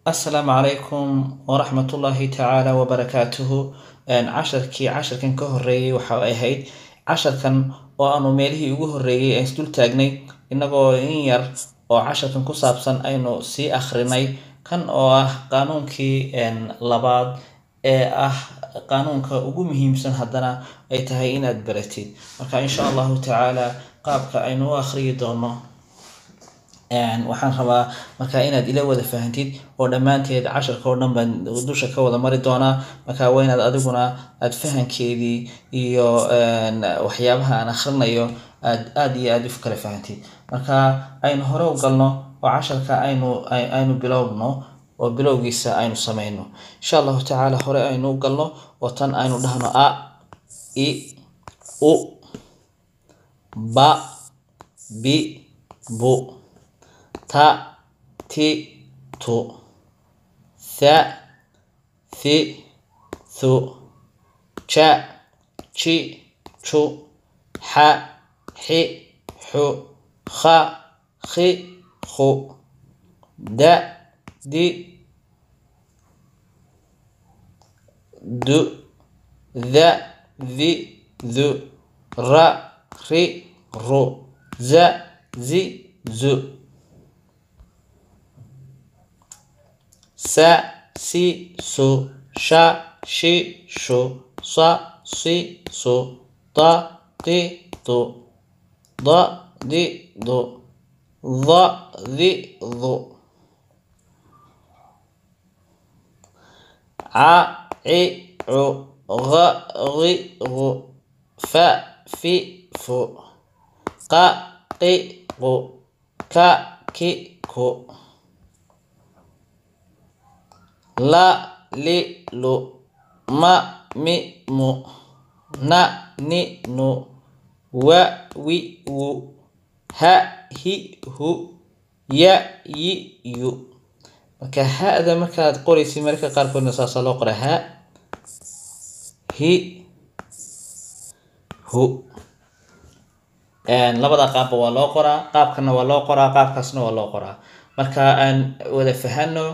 السلام عليكم ورحمة الله تعالى وبركاته. عشركن كهري وحا ahayd casharkan oo aanu meelihii ugu horeeyay aan isdul taagnay inagoo in yar oo casharkan ku saabsan aynu sii akhrinay kan oo ah qaanuunkii labaad ee ah qaanuunka ugu muhiimsan haddana ay tahay inaad baratid. Marka insha Allah ta'ala qaabka aynu u akhriyi doono waxaan rabaa marka inaad ila wada fahantid oo dhamaanteed casharka oo dhan baan dusha ka wada mari doonaa. Marka waa inaad adiguna aad fahankeedii iyo waxyaabaha aan akhrinayo aad iyo aad u kala fahantid. Marka aynu hore u galno oo casharka aynu bilowno oo bilowgiisa aynu sameeyno insha Allah ta'ala. hore aynu u galno oo tan aynu dhahno a i u ba bi bu ta ti tu tha thi thu cha chi chu ha hi hu kha khi khu da di du dha dhi dhu ra ri ru za zi zu sa si su sha shi shu sa si su ta ti tu da di du dha di dhu a i u gha ghi ghu fa fi fu qa qi qu ka ki ku la li lu ma mi mu na ni nu wa wi wu ha hi hu ya yi yu. marka haada markaad qoraysid marka qaarkoodna saasa loo qoraa ha hi hu. labada qaabba waa loo qoraa, qaabkana waa loo qoraa, qaabkaasna waa loo qoraa. marka aan wada fahano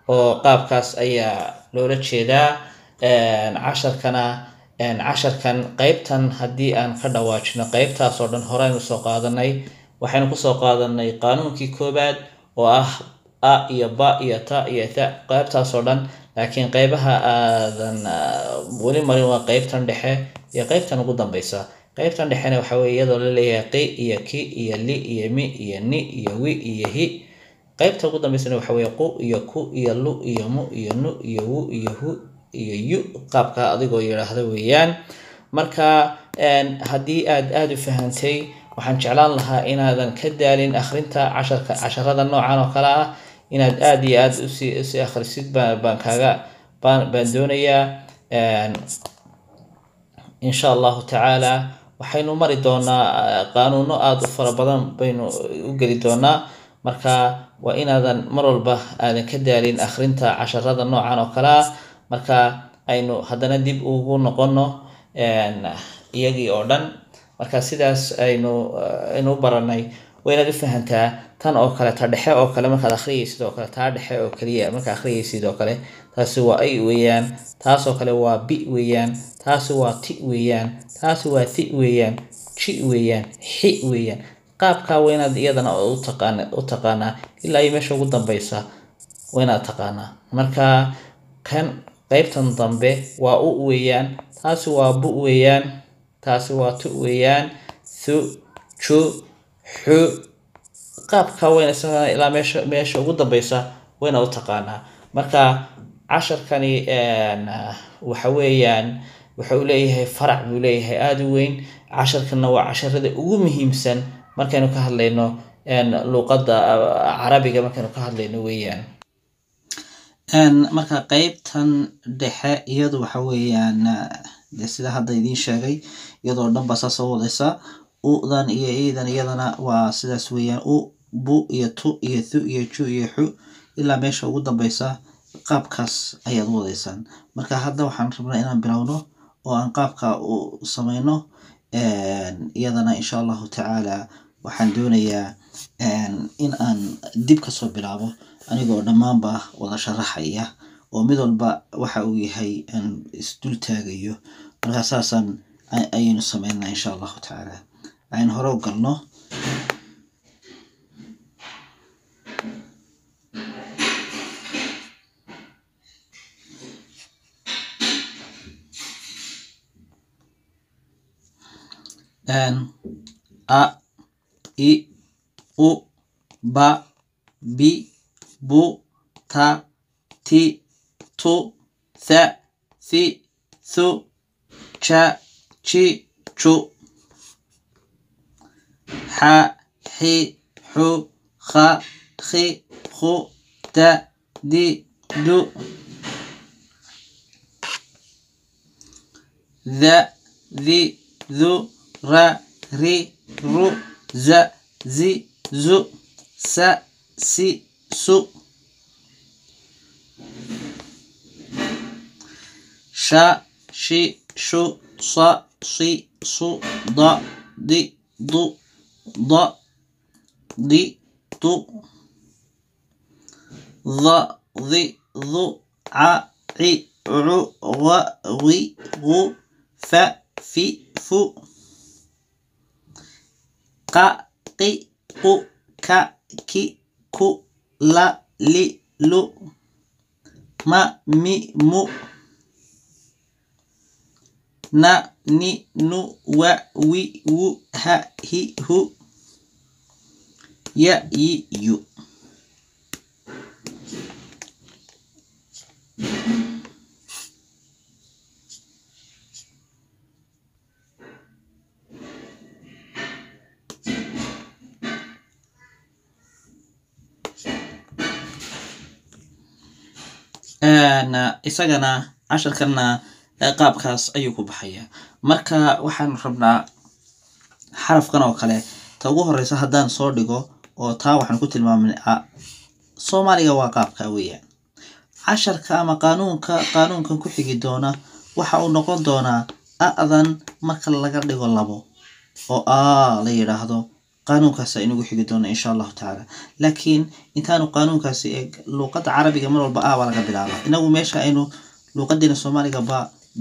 oo qaabkaas ayaa loola jeedaa. casharkan qaybtan haddii aan ka dhawaajino qaybtaas oo dhan horeynu soo qaadanay. waxaynu kusoo qaadanay qaanuunkii koobaad oo ah a iyo ba iyo ta iyo tha qaybtaas oo dhan. laakiin qaybaha aadan weli marin waa qaybtan dhexe iyo qaybtan ugu dambeysa. qaybtan dhexena waxa weeye iyadoo la leeyahay qi iyo ki iyo li iyo mi iyo ni iyo wi iyo hi. qaybta ugu dambeysana waxa weeye qu iyo ku iyo lu iyo mu iyo nu iyo wu iyo hu iyo yu. qaabka adigoo yiraahdo weeyaan. marka haddii aad u fahantay waxaan jeclaan lahaa inaadan ka daalin akhrinta casharada noocan oo kale ah, inaad aad iyo aad u sii akhrisid baan doonayaa. insha Allah ta'ala waxaynu mari doonaa qaanuuno aad u fara badan baynu u geli doonaa. marka waa inaadan mar walba aadan ka daalin akhrinta casharada noocan oo kale ah. marka aynu haddana dib ugu noqono iyagii oo dhan. marka sidaas aynu baranay waa inaad u fahantaa tan oo kale ta dhexe oo kale markaad akhriyaysid oo kale taa dhexe oo kaliya markaad akhriyaysid oo kale taasi waa ay weeyaan, taas oo kale waa bi weeyaan, taasi waa ti weeyaan, taasi waa thi weeyaan, ji weeyaan, xi weeyaan. qaabka waa inaad iyadana u taqaanaa ilaa ay meesha ugu dambeysa waa inaad taqaanaa. marka kan qaybtan dambe waa u weeyaan, taasi waa bu weeyaan, taasi waa tu weeyaan, thu chu xu. qaabka waa inaad ilaa meesha ugu dambeysa waa inaad u taqaanaa. marka casharkani waxa weeyaan wuxuu leeyahay farac buu leeyahay aad u weyn. casharkana waa casharada ugu muhiimsan markaynu ka hadlayno luqadda carabiga markaynu ka hadlayno weeyaan. marka qaybtan dhexe iyadu waxa weeyaan sida hadda idiin sheegay iyadoo dhan baa saas u wadaysa. udan iyo iidan iyadana waa sidaas weeyaan. u bu iyo tu iyo thu iyo ju iyo xu ilaa meesha ugu dambeysa qaabkaas ayaad u wadaysaan. marka hadda waxaan rabnaa inaan bilowno oo aan qaabka u sameyno. iyadana insha Allah ta'ala waxaan doonayaa in aan dib ka soo bilaabo anigoo dhammaanba wada sharaxaya oo mid walba waxa uu yahay aan isdul taagayo marka saasaan ayaynu sameynaa insha allahu tacaala aynu hore u galno a i u ba bi bu ta ti tu tha thi thu cha chi chu ha hi hu kha khi khu da di du ذا ذي ذو را ري رو ز زي زو س سي سو شا شي شو صا صي صو ضا دي ضو ضا دي طو ظا ظي ظو ع عي عو غ غي غو ف في فو ق قي قو ك كي كو لا لي لو ما مي مو نا ني نو و وي و ه هي هو يا ي يو isagana casharkana qaabkaas ayuu ku baxayaa marka waxaan rabnaa xarafkan oo kale ta ugu horeysa haddaan soo dhigo oo taa waxaan ku tilmaamin Soomaaliga waa qaabka weeyaan casharka ama qaanuunkan ku xigi doona waxa uu noqon doonaa a'dan marka laga dhigo labo oo la yiraahdo qaanuunkaas inagu xigi doona insha Allah taala laakiin intaanu qaanuunkaasi luqadda carabiga mar walba baa laga bilaabaa inagu meesha aynu luqadina Soomaaliga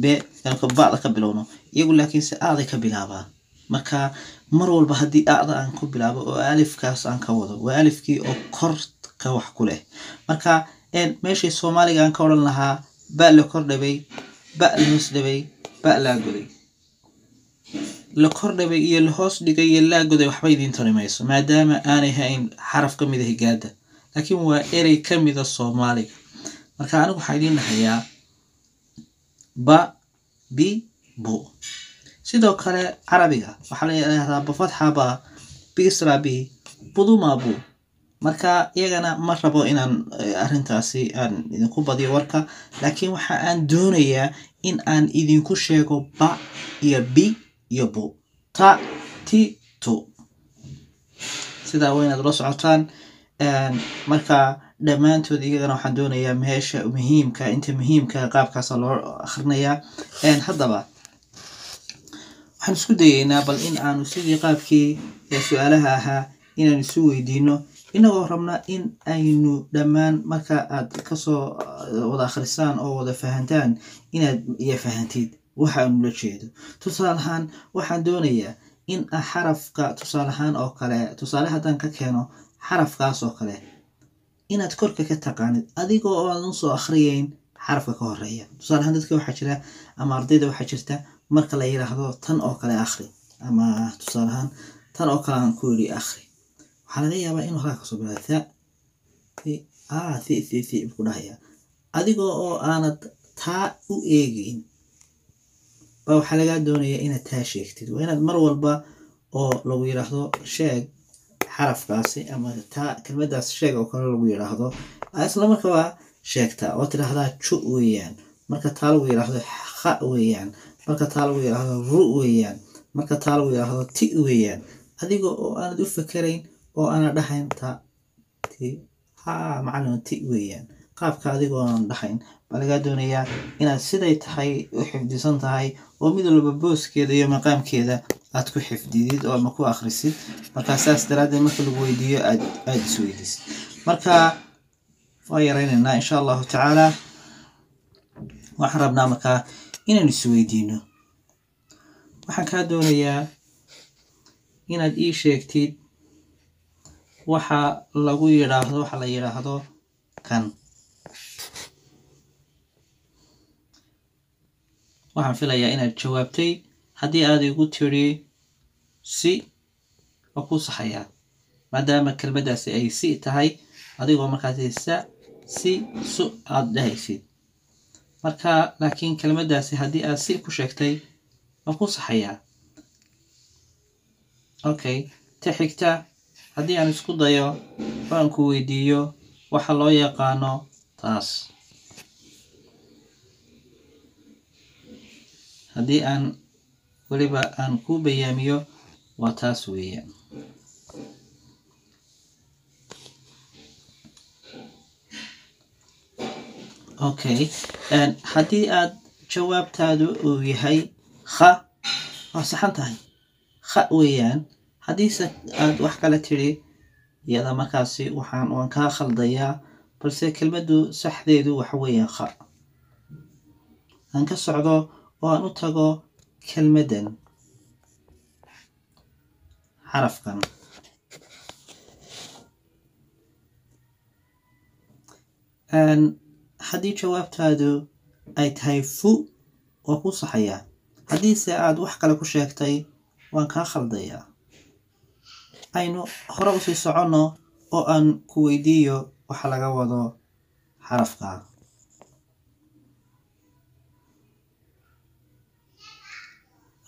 be yani ka baad ka bilowno iyagu laakiin si aaday ka bilaabaan marka mar walba hadii aada aan ku bilaabo oo alifkaas aan ka wado waa alifkii oo kor ka wax ku leh marka meeshii Soomaaliga aan ka oran lahaa ba la kor dhabay ba la hoos dhabay ba la goday la kor dhabay iyo la hoos dhigay iyo la goday waxba idin tarimayso maadaama aanay hayn xaraf ka mid ah higaada laakiin waa erey ka mid ah Soomaaliga marka anigu waxaan idin hayaa ba bi bu sidoo kale carabiga waxa la yiraahdaa ba fatha ba bisra bi buduma bu marka iyagana ma rabo inaan arintaasi aan idinku badiyo warka laakiin waxa aan doonayaa in aan idinku sheego ba iyo bi iyo bu ta ti tu sida waynaad la socotaan marka dhamaantood iyagana waxaan doonayaa meesha muhiimka qaabkaas loo akhrinayaa haddaba waxaan isku dayeynaa bal in aanu sidii qaabkii su'aalaha ahaa inaan isu weydiino inagoo rabnaa in aynu dhammaan marka aad kasoo wada akhrisaan oo wada fahantaan inaad iyo fahantid waxa aan la jeedo tusaale ahaan waxaan doonayaa in xarafka tusaale ahaan oo kale tusaale haddaan ka keeno xarafkaas oo kale inaad korka ka taqaanid adigoo aan soo akhriyeyn xarafka ka horeeya tusaale ahaan dadka waxa jira ama ardayda waxa jirta marka la yiraahdo tan oo kale akhri ama tusaale ahaan tan oo kale aan ku yiri akhri waxa laga yaabaa in waxa ka soo bilaabta thi ku dhahaya adigoo oo aanad taa u eegin waxa laga doonayaa inaad taa sheegtid waa inaad mar walba oo lagu yiraahdo sheeg xarafkaasi ama taa kelmadaas sheeg oo kale lagu yiraahdo isla markaa sheegta oo tiraahdaa chu weeyaan marka taa lagu yiraahdo kha weeyaan marka taa lagu yiraahdo ru weeyaan marka taa lagu yiraahdo ti weeyaan adigoo oo aanad u fakarayn oo aanad dhahayn ta ti macallin ti weeyaan qaabka adigoo aan dhahayn baa laga doonayaa inaad siday tahay u xifdisan tahay oo mid walba booskeeda iyo maqaamkeeda aad ku xifdidid oo ama ku akhrisid marka saas daraaddeed marka lagu weydiiyo aad isweydiisid marka فايرين إن شاء الله تعالى وحربنا مكا إن السويدين وحكا دونيا إن الإي شيكتيد وحا لغو يراهدو وحا لا يراهدو كان waxaan filayaa inaad jawaabtay haddii aad igu tiri si waa ku saxayaa maadaama kelmaddaasi ay si tahay adigoo markaasi si su aad dhahaysid marka laakiin kelmaddaasi haddii aad si ku sheegtay waa ku saxayaa okay ta xigta haddii aan isku dayo oo aan ku weydiiyo waxa loo yaqaano taas haddii aan weliba aan ku bayaamiyo waa taas weeyaan okay haddii aad jawaabtaadu uu yahay kha waa saxan tahay kha weeyaan haddiise aad wax kala tiri iyada markaasi waan kaa khaldayaa balse kelmaddu saxdeedu waxa weeyaan kha aan ka socdo oo aan u tago kelmaddan xarafkan haddii jawaabtaadu ay tahay fu waa ku saxayaa haddiise aad wax kale ku sheegtay waan kaa khaldayaa aynu hore usii soconno oo aan ku weydiiyo waxa laga wado xarafka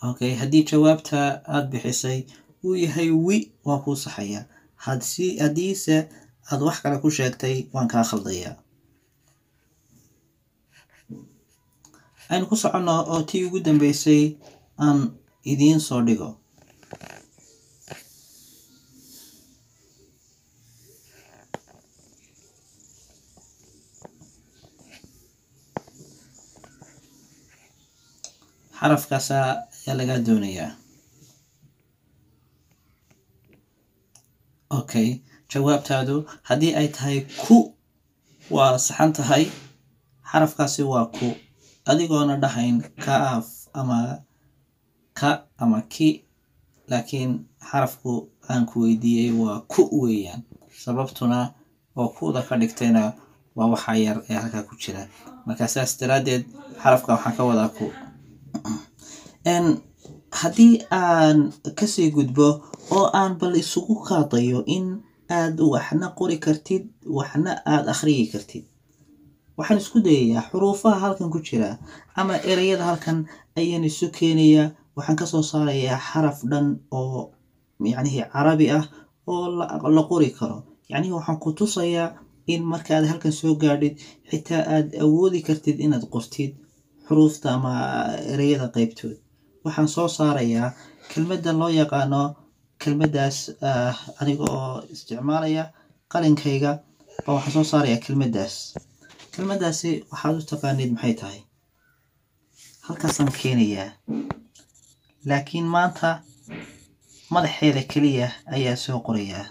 okay haddii jawaabta aad bixisay uu yahay wi waa ku saxayaa haddiise aad wax kale ku sheegtay waan kaa khaldayaa aynu ku soconno oo tii ugu dambeysay aan idiin soo dhigo xarafkaas ayaa laga doonayaa okay jawaabtaadu haddii ay tahay ku waa saxan tahay xarafkaasi waa ku adigoona dhahayn kaaf ama ka ama ki laakiin xarafku aan ku weydiiyey waa ku weeyaan sababtuna oo kuda ka dhigtayna waa waxa yar ee halkaa ku jira marka saas daraaddeed xarafka waxaan ka wadaa ku haddii aan kasii gudbo oo aan bal isugu qaadayo in aad waxna qori kartid waxna aad akhriyi kartid waxaan isku dayayaa xuruufaha halkan ku jira ama erayada halkan ayaan isu keenayaa waxaan kasoo saarayaa xaraf dhan oo yacnihi carabi ah oo la qori karo yacnihi waxaan ku tusayaa in markaad halkan soo gaadhid xitaa aad awoodi kartid inaad qortid xuruufta ama erayada qaybtood waxaan soo saarayaa kelmaddan loo yaqaano kelmaddaas aniga oo isticmaalaya qalinkayga oo waxaan soo saarayaa kelmaddaasi waxaad u taqaanid maxay tahay halkaasaan keenayaa laakiin maanta madaxeeda keliya ayaa soo qorayaa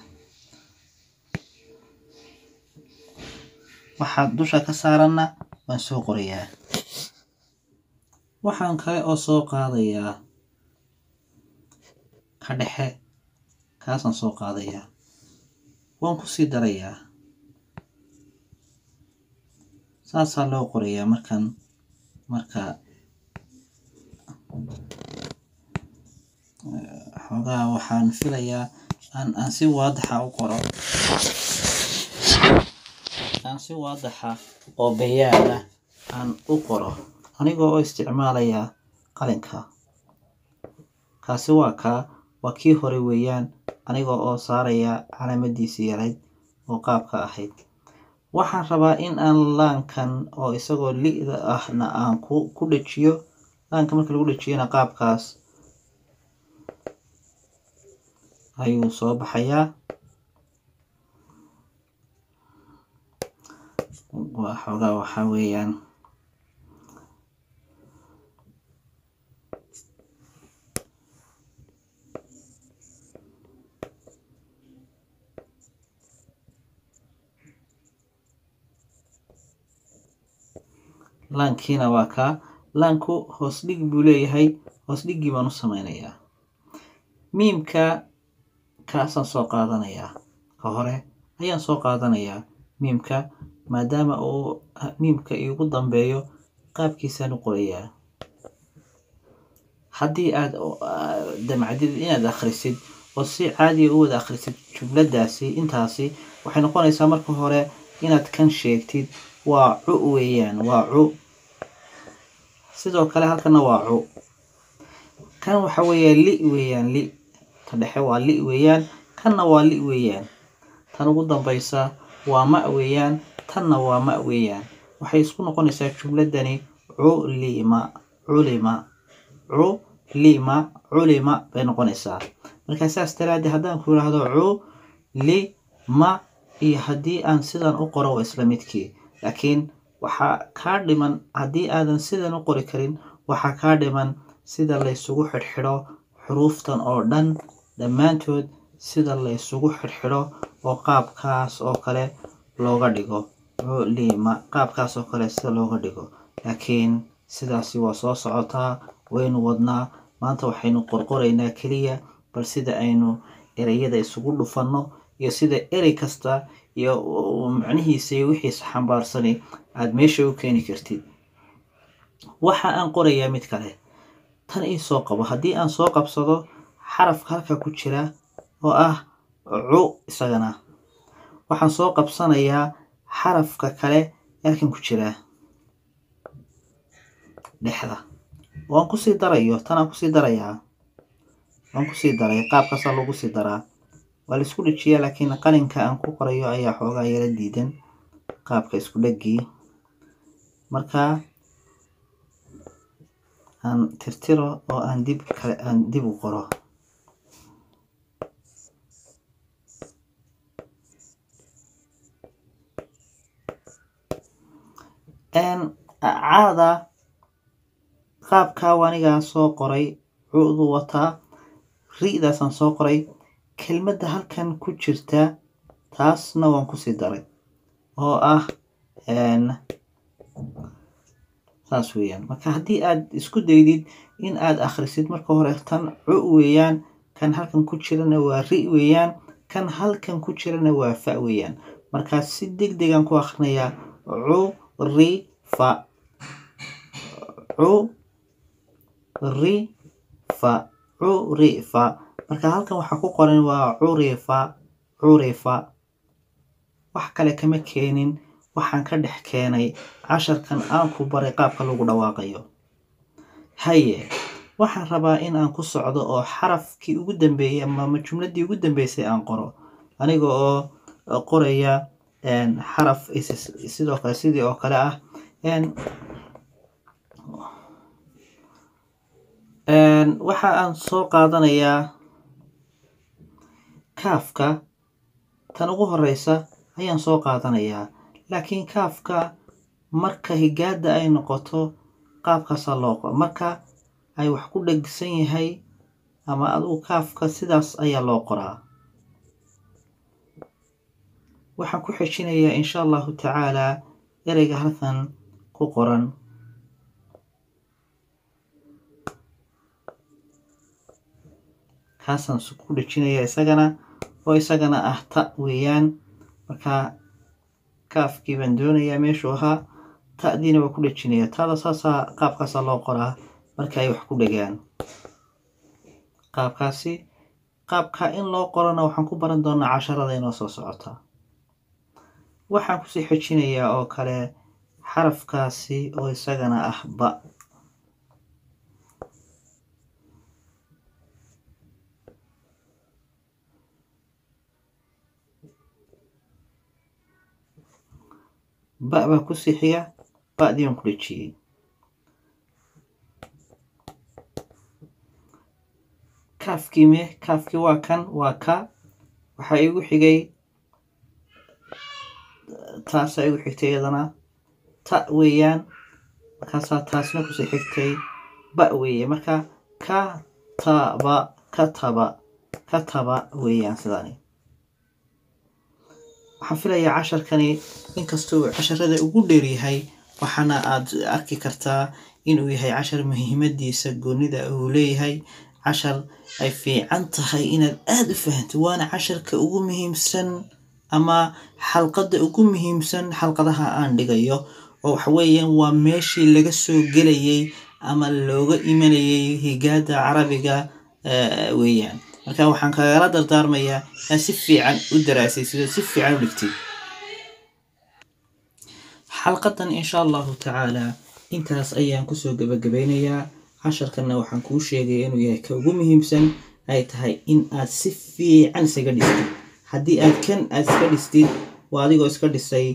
waxaad dusha ka saaranna waan soo qorayaa waxaan kale oo soo qaadayaa ka dhexe kaasaan soo qaadayaa waan ku sii darayaa saasaa loo qorayaa marka xoogaa waxaan filayaa aan si waadaxa u qoro aan si waadaxa oo bayaana aan u qoro anigoo oo isticmaalaya qalinka kaasi waa kii hore weeyaan anigoo oo saaraya calaamadiisii yarayd oo qaabka ahayd waxaan rabaa in aan laankan oo isagoo li'da ahna aan ku dhajiyo laanka marka lagu dhajiyana qaabkaas ayuu soo baxayaa xoogaa waxaa weeyaan laankiina waa kaa. laanku hoos dhig buu leeyahay, hoos dhigii baan u samaynayaa. miimka kaasaan soo qaadanayaa, ka hore ayaan soo qaadanayaa miimka, maadaama uu miimka igu dambeeyo qaabkiisaan u qorayaa. haddii aad damcadid inaad akhrisid oo si caadi u wada akhrisid jumladaasi intaasi, waxay noqonaysaa marka hore inaad kan sheegtid waa cu weeyaan, waa cu. sidoo kale halkana waa cu. kan waxa weeyaan li weeyaan, li. ta dhexe waa li weeyaan, kanna waa li weeyaan. tan ugu dambaysa waa ma weeyaan, tanna waa ma weeyaan. waxay isku noqonaysaa jumladani culima, culima, culima, culima bay noqonaysaa. marka saas daraaddeed haddaan ku yiraahdo culima, iyo haddii aan sidan u qoro waa isla midkii. laakiin waxaa kaa dhiman, haddii aadan sidan u qori karin, waxaa kaa dhiman sida laysugu xidhxidho xuruuftan oo dhan dhammaantood, sida laysugu xidhxidho oo qaabkaas oo kale looga dhigo culima, qaabkaas oo kale sida looga dhigo. laakiin sidaasi waa soo socotaa, waynu wadnaa. maanta waxaynu qorqoraynaa keliya bal sida aynu ereyada isugu dhufanno, iyo sida erey kasta iyo macnihiisa iyo wixiisa xambaarsani aad meesha u keeni kartid. waxa aan qorayaa mid kale, tan ii soo qabo. haddii aan soo qabsado xarafka halka ku jira oo ah cu, isagana waxaan soo qabsanayaa xarafka kale halkan ku jira dhexda, waan kusii darayo. tanaan kusii darayaa, waan kusii daray. qaabkaasaa lagu sii daraa, waa laisku dhejiyaa. laakiin qalinka aan ku qorayo ayaa xoogaa yara diidan qaabka isku dhegii. markaa aan tirtiro oo aan dib u qoro. caada qaabkaa anigaa soo qoray, cudu wataa, ri'daasaan soo qoray. kelmadda halkan ku jirta taasna waan kusii daray oo ah saas weeyaan. marka haddii aad isku daydid in aad akhrisid marka hore, tan cu weeyaan, kan halkan ku jirana waa ri weeyaan, kan halkan ku jirana waa fa weeyaan. markaa si degdegaan ku akhrinayaa cu ri fa, cu ri fa, cu ri fa. marka halkan waxaa ku qoran waa curifa, curifa. wax kale kama keenin, waxaan ka dhex keenay casharkan aan ku baray qaabka lagu dhawaaqayo. haye waxaan rabaa in aan ku socdo oo xarafkii ugu dambeeyey ama jumladii ugu dambeysay aan qoro, aniga oo qoraya xaraf sidoo kale sidii oo kale ah. waxa aan soo qaadanayaa kaafka, tan ugu horeysa ayaan soo qaadanayaa. laakiin kaafka marka higaada ay noqoto qaabkaasaa loo qoro. marka ay wax ku dhegsan yahay ama adigu kaafka sidaas ayaa loo qoraa. waxaan ku xejinayaa insha allahu tacaalaa ereyga halkan ku qoran. kaasaan ku dhejinayaa isagana, oo isagana ah ta weeyaan. markaa kaafkii baan doonayaa meeshuu ahaa, ta'diina waa ku dhejinayaa. taada saasaa qaabkaasaa loo qoraa marka ay wax ku dhegaan. qaabkaasi, qaabka in loo qorana waxaan ku baran doonaa casharada inoo soo socota. waxaan kusii xejinayaa oo kale xarafkaasi oo isagana ah ba. ba baa kusii xiga, ba'dii baan ku dhejiyey. kaafkii waa kan, waa ka. waxaa igu xigay, taasaa igu xigtay iyadana ta weeyaan. markaasaa taasna kusii xigtay ba weeye. marka kataba, kataba, kataba weeyaan sidaani. waxaan filayaa casharkani inkastoo casharada ugu dheeryahay, waxaana aad arki kartaa inuu yahay cashar muhiimadiisa goonida uu leeyahay cashar ay fiican tahay inaad aad u fahanto waana casharka ugu muhiimsan ama xalqada ugu muhiimsan xalqadaha aan dhigayo oo waxa weeyaan waa meeshii laga soo gelayay ama looga imanayay higaada carabiga weeyaan marka waxaan kagala dardaarmayaa in si fiican u daraasaysid si fiican u dhigtid xalqadan insha Allah ta'ala intaas ayaan ku soo gabagabeynayaa casharkana waxaan kuu sheegay inuu yahay ka ugu muhiimsan ay tahay in aad si fiican isaga dhistid haddii aad kan aad iska dhistid waa adigoo iska dhisay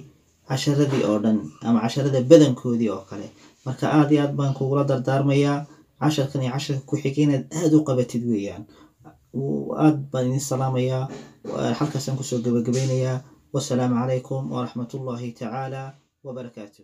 casharadii oo dhan ama casharada badankoodii oo kale marka aad iyo aad baan kugula dardaarmayaa casharkan iyo casharka ku xigay inaad aad u qabatid weeyaan aad baan idin salaamayaa halkaasaan kusoo gabagabeynayaa wasalaamu calaykum waraxmatullaahi tacaala وبركاته